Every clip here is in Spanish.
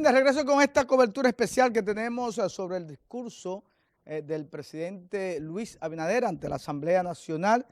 Bien, de regreso con esta cobertura especial que tenemos sobre el discurso del presidente Luis Abinader ante la Asamblea Nacional,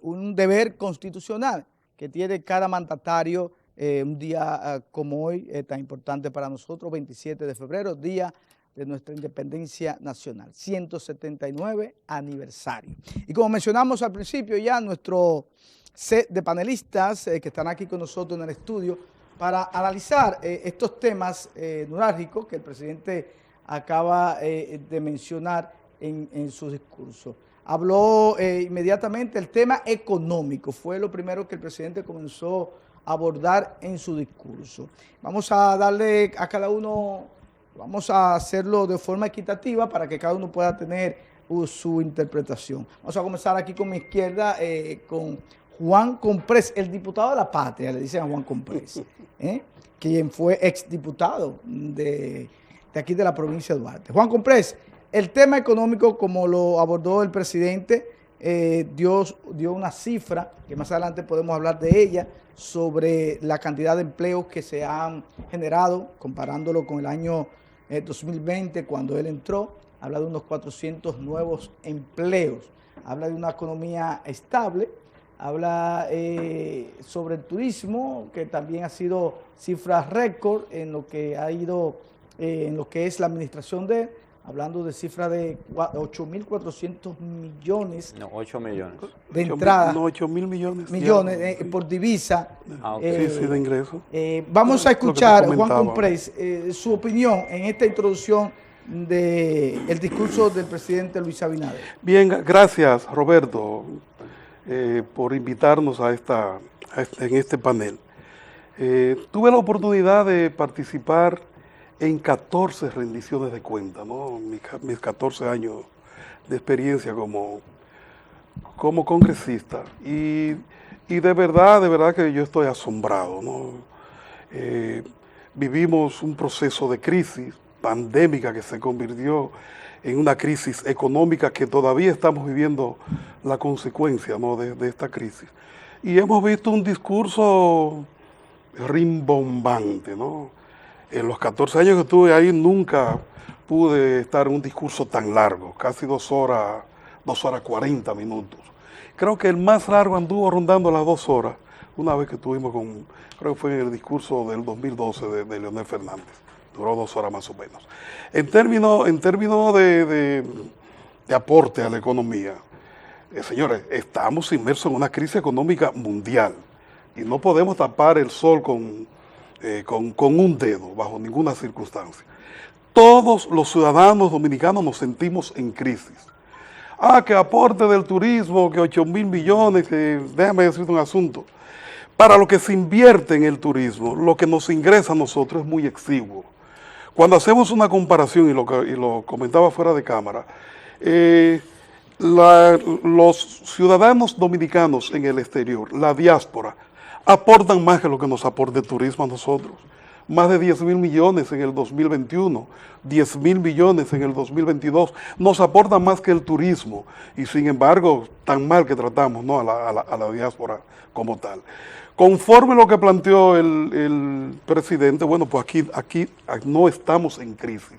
un deber constitucional que tiene cada mandatario un día como hoy, tan importante para nosotros, 27 de febrero, día de nuestra independencia nacional, 179 aniversario. Y como mencionamos al principio ya, nuestro set de panelistas que están aquí con nosotros en el estudio para analizar estos temas neurálgicos que el presidente acaba de mencionar en su discurso. Habló inmediatamente el tema económico, fue lo primero que el presidente comenzó a abordar en su discurso. Vamos a darle a cada uno, vamos a hacerlo de forma equitativa para que cada uno pueda tener su interpretación. Vamos a comenzar aquí con mi izquierda, con Juan Comprés, el diputado de la patria, le dicen a Juan Comprés, quien fue exdiputado de aquí de la provincia de Duarte. Juan Comprés, el tema económico, como lo abordó el presidente, dio una cifra, que más adelante podemos hablar de ella, sobre la cantidad de empleos que se han generado, comparándolo con el año 2020, cuando él entró, habla de unos 400 nuevos empleos, habla de una economía estable, habla sobre el turismo, que también ha sido cifras récord en lo que ha ido, en lo que es la administración de él, hablando de cifras de 8.400 millones. No, 8 millones. De entrada. No, 8.000 millones. Millones por divisa. Okay. Sí, de ingreso. Vamos a escuchar, Juan Comprés, su opinión en esta introducción del discurso del presidente Luis Abinader. Bien, gracias Roberto por invitarnos en este panel. Tuve la oportunidad de participar en 14 rendiciones de cuentas, ¿no? Mis 14 años de experiencia como congresista. Y de verdad que yo estoy asombrado, ¿no? Vivimos un proceso de crisis pandémica que se convirtió en una crisis económica que todavía estamos viviendo la consecuencia, ¿no? de esta crisis. Y hemos visto un discurso rimbombante, ¿no? En los 14 años que estuve ahí nunca pude estar en un discurso tan largo, casi 2 horas 40 minutos. Creo que el más largo anduvo rondando las 2 horas, una vez que estuvimos creo que fue en el discurso del 2012 de Leonel Fernández. Duró 2 horas más o menos. En términos de aporte a la economía, señores, estamos inmersos en una crisis económica mundial y no podemos tapar el sol con un dedo, bajo ninguna circunstancia. Todos los ciudadanos dominicanos nos sentimos en crisis. Que aporte del turismo, que 8.000 millones, que déjame decirte un asunto. Para lo que se invierte en el turismo, lo que nos ingresa a nosotros es muy exiguo. Cuando hacemos una comparación, y lo comentaba fuera de cámara, los ciudadanos dominicanos en el exterior, la diáspora, aportan más que lo que nos aporta el turismo a nosotros. Más de 10.000 millones en el 2021, 10.000 millones en el 2022, nos aportan más que el turismo. Y sin embargo, tan mal que tratamos, ¿no? a la diáspora como tal. Conforme lo que planteó el presidente, bueno, pues aquí no estamos en crisis.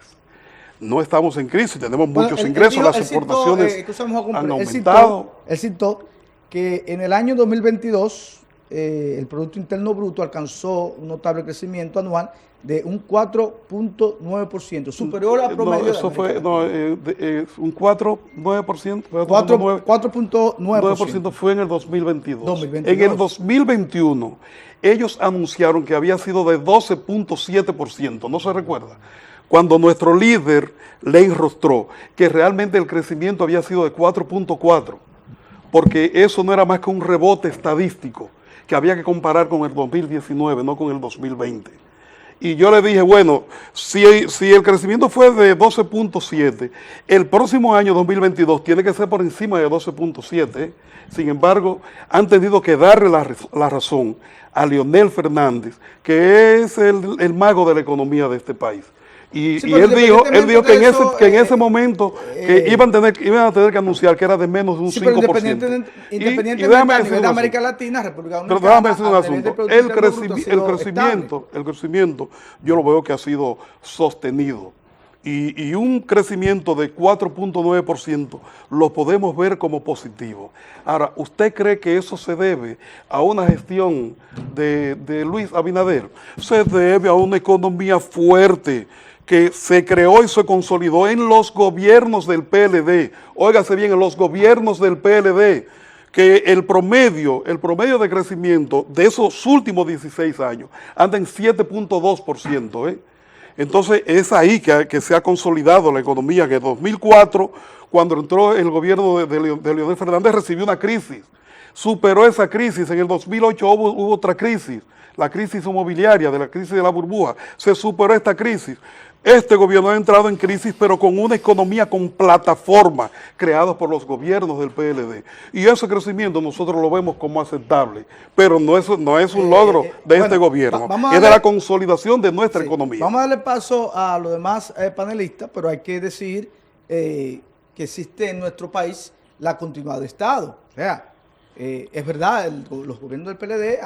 No estamos en crisis, tenemos muchos ingresos, las exportaciones han aumentado. Él citó que en el año 2022 el Producto Interno Bruto alcanzó un notable crecimiento anual de un 4.9%, superior al promedio. No, eso fue un 4.9%. 4.9% fue en el 2022. En el 2021, ellos anunciaron que había sido de 12.7%, ¿no se recuerda? Cuando nuestro líder le enrostró que realmente el crecimiento había sido de 4.4%, porque eso no era más que un rebote estadístico que había que comparar con el 2019, no con el 2020. Y yo le dije, bueno, si el crecimiento fue de 12.7, el próximo año 2022 tiene que ser por encima de 12.7. Sin embargo, han tenido que darle la razón a Leonel Fernández, que es el mago de la economía de este país. Sí, Y pero él dijo independientemente de eso, que en ese momento que iban a tener que anunciar que era de menos de un sí, pero 5%. independientemente Y déjame a decir nivel un de asunto. América Latina, República Pero déjame Dominicana, decir un a nivel de asunto. Producto Interno Bruto ha sido estable. El crecimiento, yo lo veo que ha sido sostenido. Y un crecimiento de 4.9% lo podemos ver como positivo. Ahora, ¿usted cree que eso se debe a una gestión de Luis Abinader? Se debe a una economía fuerte que se creó y se consolidó en los gobiernos del PLD. Óigase bien, en los gobiernos del PLD, que el promedio de crecimiento de esos últimos 16 años anda en 7.2%, ¿eh? Entonces es ahí que se ha consolidado la economía, que en 2004, cuando entró el gobierno de Leonel Fernández, recibió una crisis, superó esa crisis, en el 2008 hubo otra crisis, la crisis inmobiliaria, de la crisis de la burbuja, se superó esta crisis. Este gobierno ha entrado en crisis, pero con una economía con plataforma creada por los gobiernos del PLD. Y ese crecimiento nosotros lo vemos como aceptable, pero no es un logro de este gobierno, es de la consolidación de nuestra economía. Vamos a darle paso a los demás panelistas, pero hay que decir que existe en nuestro país la continuidad de Estado. O sea, es verdad, los gobiernos del PLD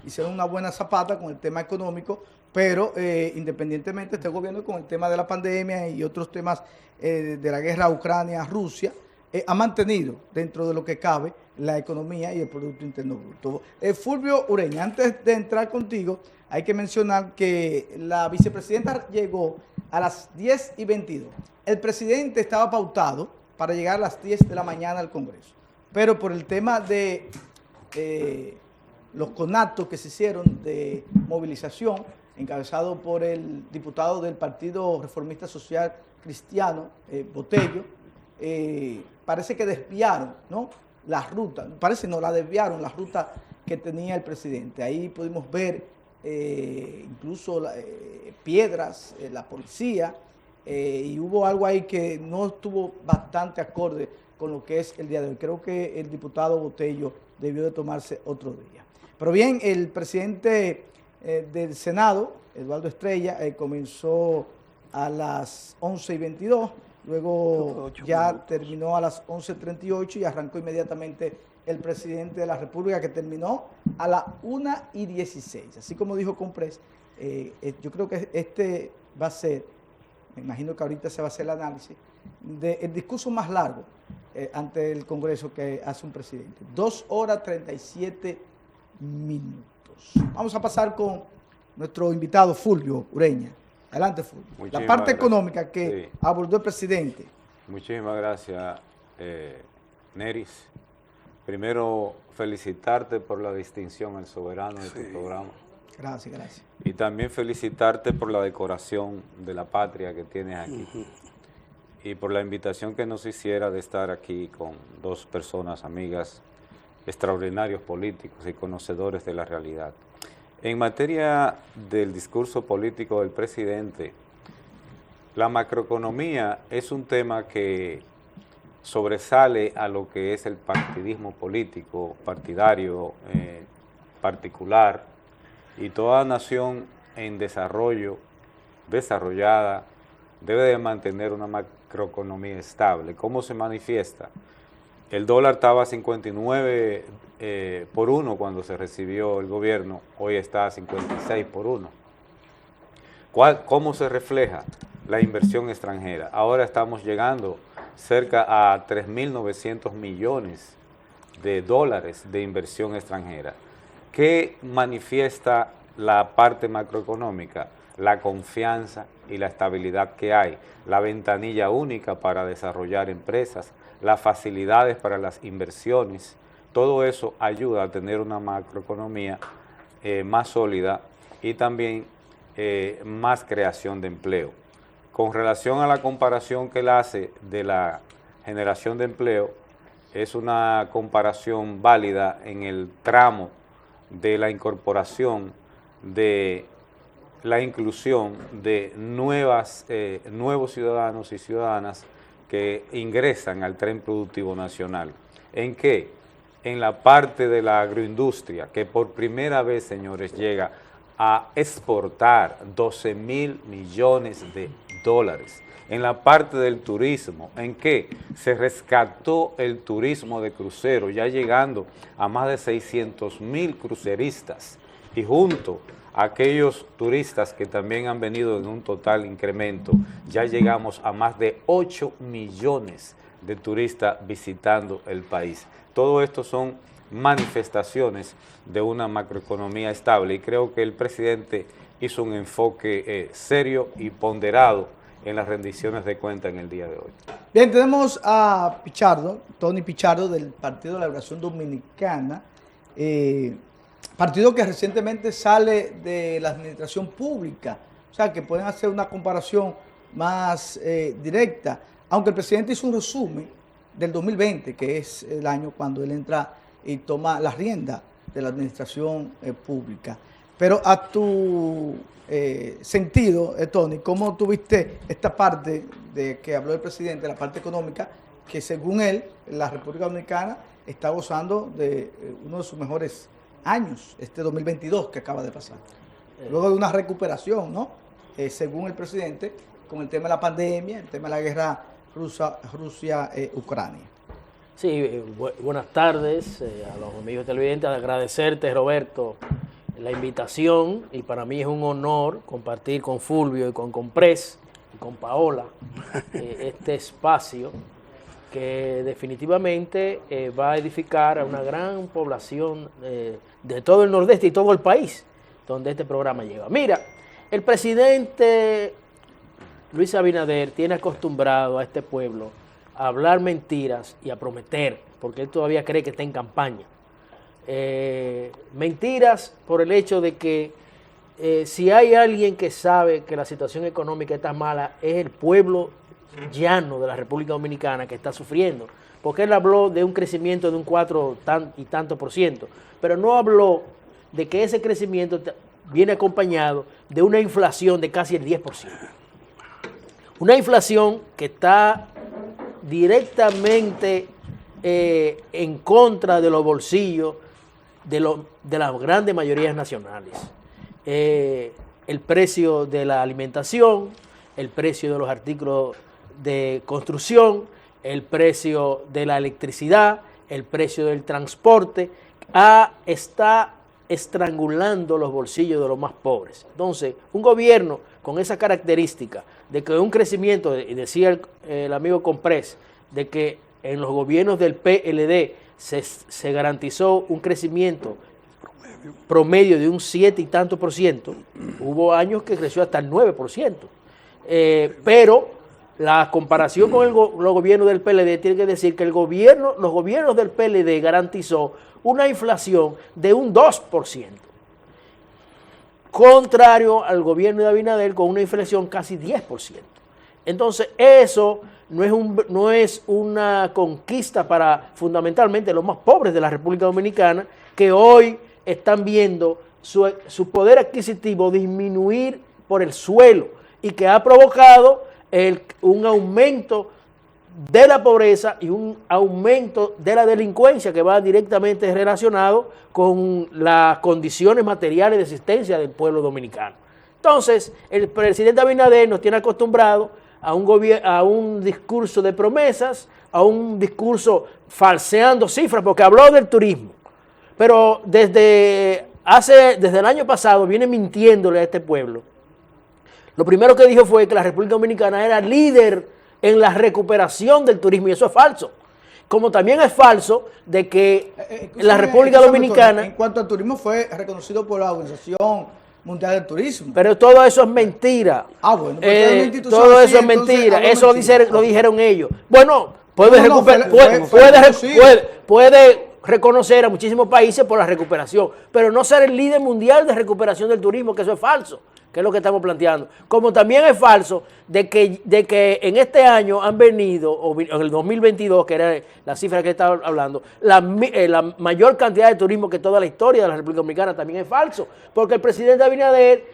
hicieron una buena zapata con el tema económico, pero independientemente este gobierno con el tema de la pandemia y otros temas de la guerra Ucrania-Rusia, ha mantenido dentro de lo que cabe la economía y el Producto Interno Bruto. Fulvio Ureña, antes de entrar contigo, hay que mencionar que la vicepresidenta llegó a las 10:22. El presidente estaba pautado para llegar a las 10 de la mañana al Congreso, pero por el tema de los conatos que se hicieron de movilización, encabezado por el diputado del Partido Reformista Social Cristiano, Botello, parece que desviaron, ¿no?, la ruta, la desviaron la ruta que tenía el presidente. Ahí pudimos ver incluso piedras, la policía, y hubo algo ahí que no estuvo bastante acorde con lo que es el día de hoy. Creo que el diputado Botello debió de tomarse otro día. Pero bien, el presidente del Senado, Eduardo Estrella, comenzó a las 11:22, luego ya terminó a las 11:38 y arrancó inmediatamente el presidente de la República, que terminó a las 1:16. Así como dijo Comprés, yo creo que este va a ser, me imagino que ahorita se va a hacer el análisis, del discurso más largo ante el Congreso que hace un presidente. 2 horas 37 minutos. Vamos a pasar con nuestro invitado Fulvio Ureña. Adelante, Fulvio. Muchísimas La parte gracias. económica que abordó el presidente. Muchísimas gracias, Neris. Primero, felicitarte por la distinción al soberano de tu programa. Gracias, gracias. Y también felicitarte por la decoración de la patria que tienes aquí. Y por la invitación que nos hiciera de estar aquí con dos personas, amigas, extraordinarios políticos y conocedores de la realidad. En materia del discurso político del presidente, la macroeconomía es un tema que sobresale a lo que es el partidismo político, partidario, particular, y toda nación en desarrollo, desarrollada, debe de mantener una macroeconomía estable. ¿Cómo se manifiesta? El dólar estaba a 59 por 1 cuando se recibió el gobierno, hoy está a 56 por 1. ¿Cómo se refleja la inversión extranjera? Ahora estamos llegando cerca a 3.900 millones de dólares de inversión extranjera. ¿Qué manifiesta la parte macroeconómica? La confianza y la estabilidad que hay, la ventanilla única para desarrollar empresas, las facilidades para las inversiones, todo eso ayuda a tener una macroeconomía más sólida y también más creación de empleo. Con relación a la comparación que él hace de la generación de empleo, es una comparación válida en el tramo de la incorporación, de la inclusión de nuevos ciudadanos y ciudadanas que ingresan al tren productivo nacional. ¿En qué? En la parte de la agroindustria, que por primera vez, señores, llega a exportar 12.000 millones de dólares. En la parte del turismo, en que se rescató el turismo de crucero, ya llegando a más de 600.000 cruceristas, y junto a aquellos turistas que también han venido en un total incremento, ya llegamos a más de 8 millones de turistas visitando el país. Todo esto son manifestaciones de una macroeconomía estable, y creo que el presidente hizo un enfoque serio y ponderado en las rendiciones de cuentas en el día de hoy. Bien, tenemos a Pichardo, Tony Pichardo, del Partido de la Liberación Dominicana, partido que recientemente sale de la administración pública, o sea que pueden hacer una comparación más directa, aunque el presidente hizo un resumen del 2020, que es el año cuando él entra y toma la rienda de la administración pública. Pero a tu sentido, Tony, ¿cómo tuviste esta parte de que habló el presidente, la parte económica, que según él, la República Dominicana está gozando de uno de sus mejores años, este 2022 que acaba de pasar? Luego de una recuperación, ¿no? Según el presidente, con el tema de la pandemia, el tema de la guerra Rusia-Ucrania. Sí, buenas tardes a los amigos televidentes. Agradecerte, Roberto, la invitación, y para mí es un honor compartir con Fulvio y con Comprés y con Paola este espacio que definitivamente va a edificar a una gran población de todo el Nordeste y todo el país donde este programa llega. Mira, el presidente Luis Abinader tiene acostumbrado a este pueblo a hablar mentiras y a prometer, porque él todavía cree que está en campaña. Mentiras por el hecho de que si hay alguien que sabe que la situación económica está mala, es el pueblo llano de la República Dominicana que está sufriendo, porque él habló de un crecimiento de un 4 y tanto por ciento, pero no habló de que ese crecimiento viene acompañado de una inflación de casi el 10%. Una inflación que está directamente en contra de los bolsillos de las grandes mayorías nacionales. El precio de la alimentación, el precio de los artículos de construcción, el precio de la electricidad, el precio del transporte, está estrangulando los bolsillos de los más pobres. Entonces, un gobierno con esa característica de que un crecimiento, y decía el amigo Comprés, de que en los gobiernos del PLD se garantizó un crecimiento promedio de un 7 y tanto por ciento, hubo años que creció hasta el 9%, pero la comparación con los gobiernos del PLD tiene que decir que los gobiernos del PLD garantizó una inflación de un 2%, contrario al gobierno de Abinader con una inflación casi 10%. Entonces eso no es una conquista para fundamentalmente los más pobres de la República Dominicana, que hoy están viendo su poder adquisitivo disminuir por el suelo, y que ha provocado un aumento de la pobreza y un aumento de la delincuencia que va directamente relacionado con las condiciones materiales de existencia del pueblo dominicano. Entonces, el presidente Abinader nos tiene acostumbrados a un discurso de promesas, a un discurso falseando cifras, porque habló del turismo, pero desde el año pasado viene mintiéndole a este pueblo. Lo primero que dijo fue que la República Dominicana era líder en la recuperación del turismo, y eso es falso. Como también es falso de que la República Dominicana... En cuanto al turismo, fue reconocido por la Organización Mundial del Turismo. Pero todo eso es mentira. Bueno, todo eso es mentira. Eso lo dijeron ellos. Bueno, puede reconocer a muchísimos países por la recuperación, pero no ser el líder mundial de recuperación del turismo, que eso es falso, que es lo que estamos planteando. Como también es falso de que en este año han venido, o en el 2022, que era la cifra que estaba hablando, la mayor cantidad de turismo que toda la historia de la República Dominicana. También es falso, porque el presidente Abinader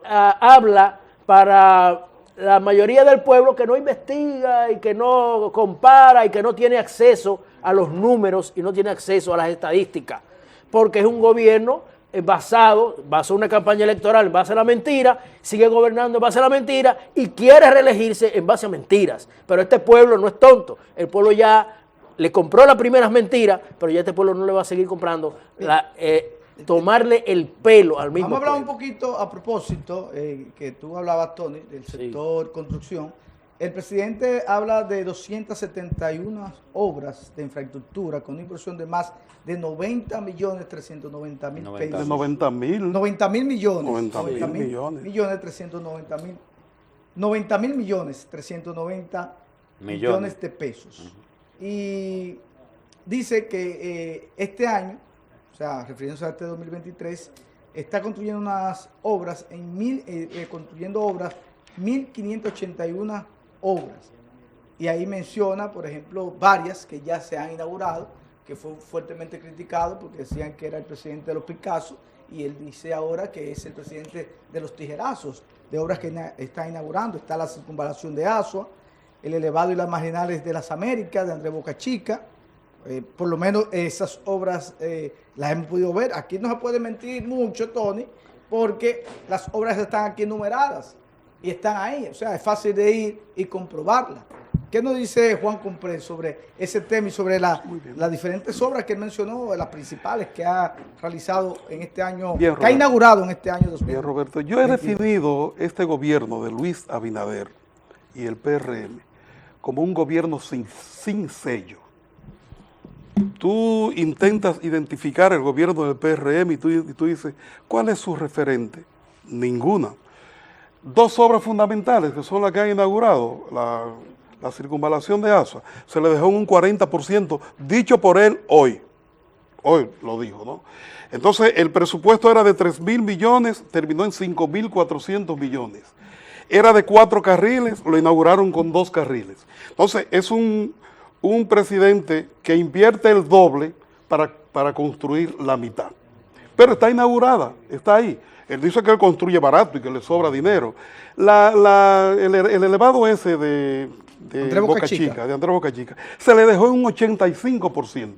habla para la mayoría del pueblo que no investiga y que no compara y que no tiene acceso a los números y no tiene acceso a las estadísticas, porque es un gobierno basó una campaña electoral en base a la mentira, sigue gobernando en base a la mentira y quiere reelegirse en base a mentiras. Pero este pueblo no es tonto, el pueblo ya le compró las primeras mentiras, pero ya este pueblo no le va a seguir comprando, tomarle el pelo al mismo Vamos a hablar un pueblo. poquito a propósito, que tú hablabas, Tony, del sector construcción. El presidente habla de 271 obras de infraestructura con una inversión de más de 90.390.000 De pesos. 90.000. 90.000 millones. 90.000 millones. 90.000 millones, 390 millones de pesos. Y dice que este año, o sea, refiriéndose a este 2023, está construyendo unas obras, construyendo obras, 1.581 obras. Y ahí menciona, por ejemplo, varias que ya se han inaugurado, que fue fuertemente criticado porque decían que era el presidente de los Picasso, y él dice ahora que es el presidente de los tijerazos, de obras que está inaugurando. Está la circunvalación de Asua, el elevado y las marginales de las Américas, de Andrés Boca Chica. Por lo menos esas obras las hemos podido ver. Aquí no se puede mentir mucho, Tony, porque las obras están aquí enumeradas y están ahí. O sea, es fácil de ir y comprobarlas. ¿Qué nos dice Juan Compré sobre ese tema y sobre las diferentes obras que él mencionó, las principales que ha realizado en este año, Bien, que ha inaugurado en este año 2020? Bien, Roberto, yo he definido este gobierno de Luis Abinader y el PRM como un gobierno sin sello. Tú intentas identificar el gobierno del PRM y tú dices, ¿cuál es su referente? Ninguna. Dos obras fundamentales que son las que han inaugurado, la circunvalación de Asua, se le dejó en un 40%, dicho por él hoy lo dijo, ¿no? Entonces el presupuesto era de 3.000 millones, terminó en 5.400 millones. Era de 4 carriles, lo inauguraron con 2 carriles. Entonces es un presidente que invierte el doble para construir la mitad. Pero está inaugurada, está ahí. Él dice que él construye barato y que le sobra dinero. El elevado ese de Andrés Boca Chica, de Andrés Boca Chica, se le dejó en un 85%.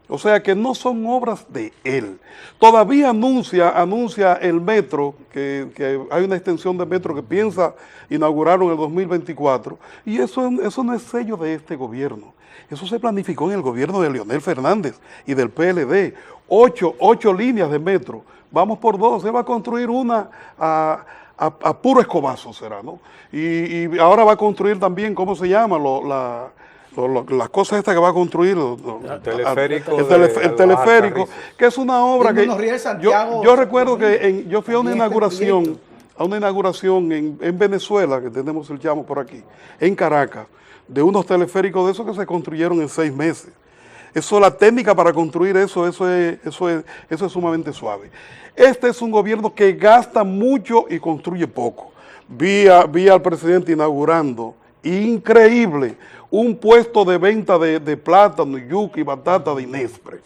O sea que no son obras de él. Todavía anuncia el metro, que hay una extensión de metro que piensa inaugurar en el 2024, y eso no es sello de este gobierno. Eso se planificó en el gobierno de Leonel Fernández y del PLD. 8 líneas de metro. Vamos por 2, se va a construir una a puro escobazo, será, ¿no? Y ahora va a construir también, ¿cómo se llama? Las cosas estas que va a construir el teleférico, el teleférico, que es una obra que yo recuerdo que yo fui a una inauguración en Venezuela, que tenemos el Chamo por aquí, en Caracas, de unos teleféricos de esos que se construyeron en 6 meses. Eso, la técnica para construir eso es sumamente suave. Este es un gobierno que gasta mucho y construye poco. Vi al presidente inaugurando, increíble, un puesto de venta de plátano, yuca y batata de Inespre.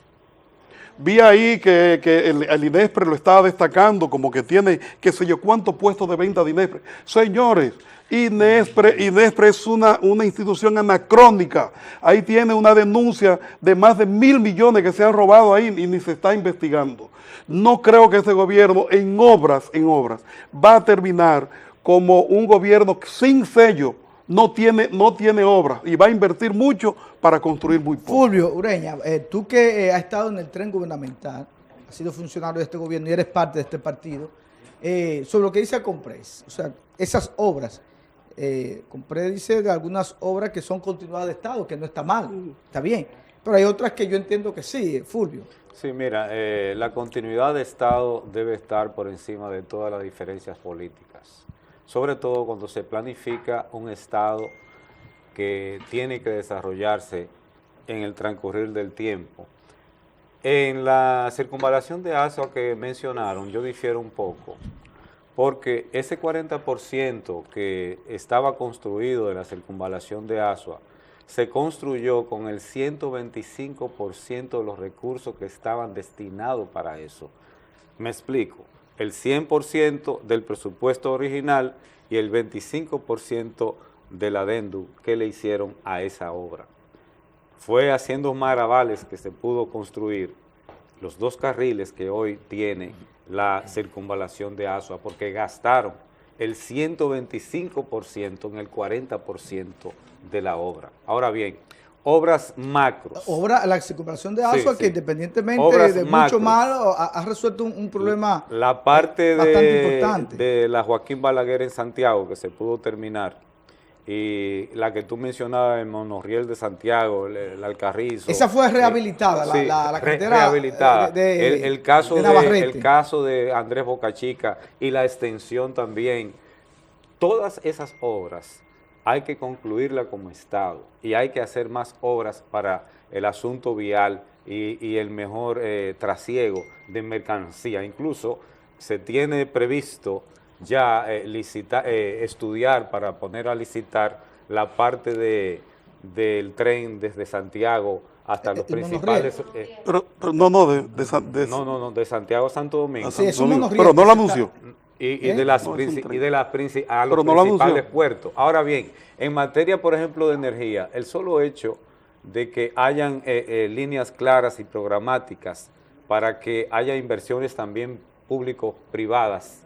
Vi ahí que el Inespre lo estaba destacando como que tiene qué sé yo cuántos puestos de venta de Inespre. Señores, Inespre es una institución anacrónica. Ahí tiene una denuncia de más de 1.000 millones que se han robado ahí y ni se está investigando. No creo que este gobierno en obras va a terminar como un gobierno sin sello. No tiene obras y va a invertir mucho para construir muy poco. Fulvio Ureña, tú que has estado en el tren gubernamental, has sido funcionario de este gobierno y eres parte de este partido, sobre lo que dice Comprés, o sea, esas obras, Comprés dice de algunas obras que son continuadas de Estado, que no está mal, está bien, pero hay otras que yo entiendo que sí, Fulvio. Sí, mira, la continuidad de Estado debe estar por encima de todas las diferencias políticas, sobre todo cuando se planifica un Estado que tiene que desarrollarse en el transcurrir del tiempo. En la circunvalación de Asua que mencionaron, yo difiero un poco, porque ese 40% que estaba construido de la circunvalación de Asua se construyó con el 125% de los recursos que estaban destinados para eso. Me explico. El 100% del presupuesto original y el 25% del adendum que le hicieron a esa obra. Fue haciendo maravales que se pudo construir los 2 carriles que hoy tiene la circunvalación de Asua, porque gastaron el 125% en el 40% de la obra. Ahora bien, obras macros. La circunvalación de Asua, Sí, que sí. independientemente Obras de macros. mucho malo, ha resuelto un problema La parte bastante importante. de la Joaquín Balaguer en Santiago, que se pudo terminar, y la que tú mencionabas, el monorriel de Santiago, el Alcarrizo. Esa fue rehabilitada, Sí, la carretera rehabilitada. El Navarrete. caso de Andrés Bocachica y la extensión también. Todas esas obras hay que concluirla como Estado y hay que hacer más obras para el asunto vial y el mejor trasiego de mercancía. Incluso se tiene previsto ya estudiar para poner a licitar la parte del tren desde Santiago hasta los principales... Pero no, de Santiago a Santo Domingo. Sí, es un monorriel pero no que lo se anunció. Y de las No, es un tren. a los Pero no lo principales anunció. puertos. Ahora bien, en materia, por ejemplo, de energía, el solo hecho de que hayan líneas claras y programáticas para que haya inversiones también público-privadas.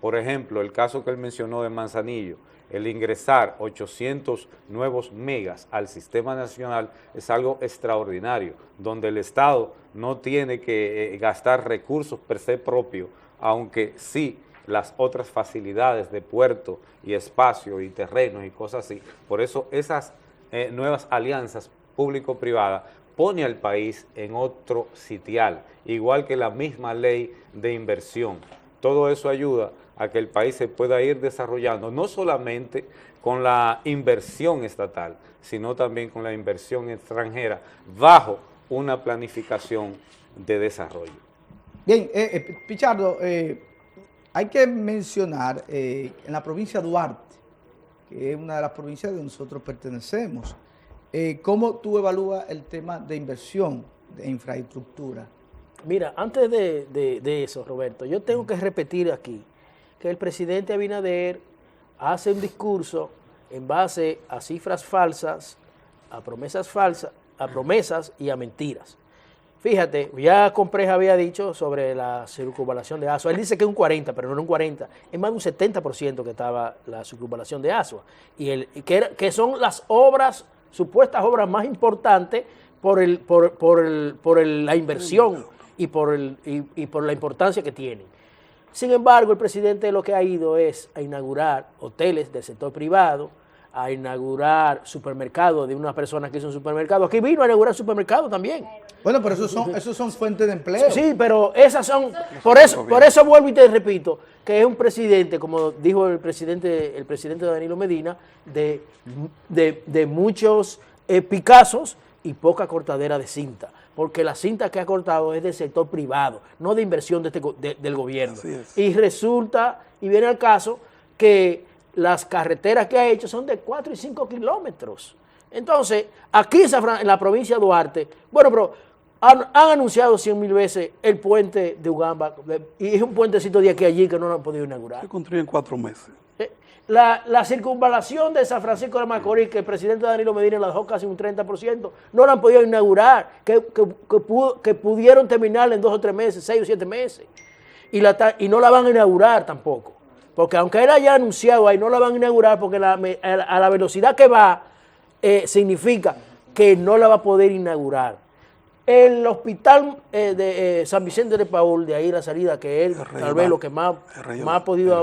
Por ejemplo, el caso que él mencionó de Manzanillo, el ingresar 800 nuevos megas al sistema nacional es algo extraordinario, donde el Estado no tiene que gastar recursos per se propios, aunque sí las otras facilidades de puerto y espacio y terrenos y cosas así. Por eso esas nuevas alianzas público-privadas pone al país en otro sitial, igual que la misma ley de inversión. Todo eso ayuda a que el país se pueda ir desarrollando, no solamente con la inversión estatal, sino también con la inversión extranjera, bajo una planificación de desarrollo. Bien, Pichardo, hay que mencionar en la provincia de Duarte, que es una de las provincias donde nosotros pertenecemos, ¿cómo tú evalúas el tema de inversión de infraestructura? Mira, antes de eso, Roberto, yo tengo que repetir aquí que el presidente Abinader hace un discurso en base a cifras falsas, a promesas y a mentiras. Fíjate, ya Compleja había dicho sobre la circunvalación de Asua. Él dice que es un 40, pero no era un 40. Es más de un 70% que estaba la circunvalación de Asua. Que son las obras, supuestas obras más importantes por la inversión y por la importancia que tienen. Sin embargo, el presidente lo que ha ido es a inaugurar hoteles del sector privado, a inaugurar supermercados de una persona que hizo un supermercado. Aquí vino a inaugurar supermercado también. Bueno, pero esos son fuentes de empleo. Sí, pero esas son, por eso vuelvo y te repito, que es un presidente, como dijo el presidente Danilo Medina, de muchos Picassos y poca cortadera de cinta, porque la cinta que ha cortado es del sector privado, no de inversión del gobierno. Y resulta, y viene al caso, que las carreteras que ha hecho son de 4 y 5 kilómetros. Entonces, aquí en la provincia de Duarte, bueno, pero han anunciado 100.000 veces el puente de Ugamba, y es un puentecito de aquí a allí que no lo han podido inaugurar. Se construye en 4 meses. La circunvalación de San Francisco de Macorís, que el presidente Danilo Medina la dejó casi un 30%, no la han podido inaugurar, que pudieron terminarla en 2 o 3 meses, 6 o 7 meses, y no la van a inaugurar tampoco, porque aunque él haya anunciado ahí, no la van a inaugurar porque a la velocidad que va, significa que no la va a poder inaugurar. El hospital de San Vicente de Paúl, de ahí la salida, que es tal vez lo que más ha podido, ha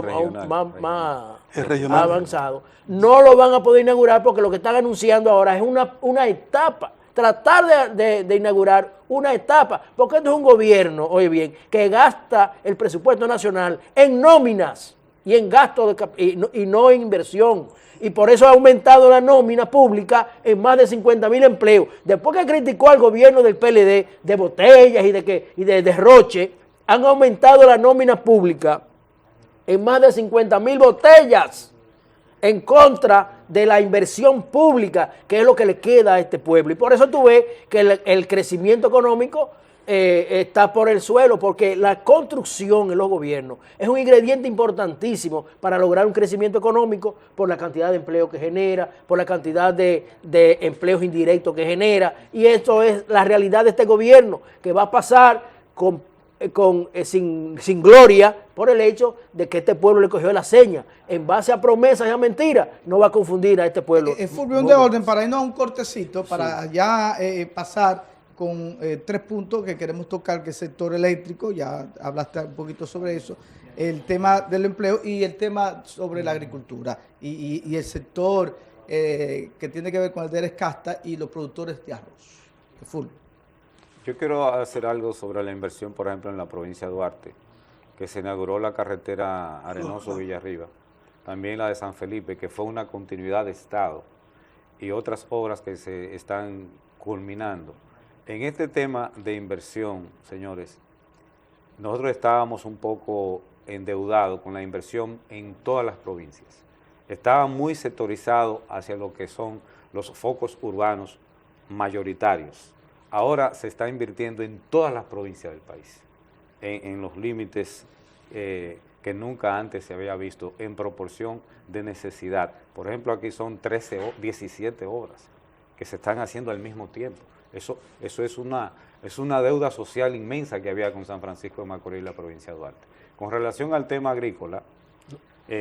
avanzado, no lo van a poder inaugurar porque lo que están anunciando ahora es una etapa, tratar de inaugurar una etapa, porque esto es un gobierno, oye bien, que gasta el presupuesto nacional en nóminas y en gastos y no en inversión. Y por eso ha aumentado la nómina pública en más de 50.000 empleos. Después que criticó al gobierno del PLD de botellas y de derroche, han aumentado la nómina pública en más de 50.000 botellas en contra de la inversión pública, que es lo que le queda a este pueblo. Y por eso tú ves que el crecimiento económico está por el suelo, porque la construcción en los gobiernos es un ingrediente importantísimo para lograr un crecimiento económico por la cantidad de empleo que genera, por la cantidad de empleos indirectos que genera, y esto es la realidad de este gobierno, que va a pasar sin gloria por el hecho de que este pueblo le cogió la seña. En base a promesas y a mentiras, no va a confundir a este pueblo. Fulvio, un de orden para irnos a un cortecito, para ya pasar con 3 puntos que queremos tocar, que es el sector eléctrico, ya hablaste un poquito sobre eso, el tema del empleo y el tema sobre la agricultura y el sector que tiene que ver con el de Casta y los productores de arroz. Fulvio. Yo quiero hacer algo sobre la inversión, por ejemplo, en la provincia de Duarte, que se inauguró la carretera Arenoso-Villarriba, también la de San Felipe, que fue una continuidad de Estado, y otras obras que se están culminando. En este tema de inversión, señores, nosotros estábamos un poco endeudados con la inversión en todas las provincias. Estaba muy sectorizado hacia lo que son los focos urbanos mayoritarios. Ahora se está invirtiendo en todas las provincias del país, en los límites que nunca antes se había visto, en proporción de necesidad. Por ejemplo, aquí son 17 obras que se están haciendo al mismo tiempo. Eso es una deuda social inmensa que había con San Francisco de Macorís y la provincia de Duarte. Con relación al tema agrícola,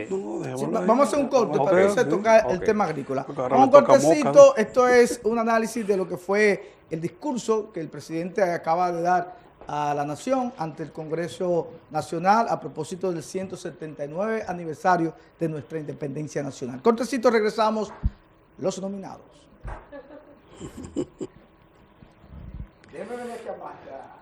vamos a hacer un corte para entonces tocar el tema agrícola. Ahora Un me toca cortecito, Moca, ¿no? esto es un análisis de lo que fue el discurso que el presidente acaba de dar a la nación ante el Congreso Nacional a propósito del 179 aniversario de nuestra independencia nacional. Cortecito, regresamos, los nominados. Déjame ver esta marca.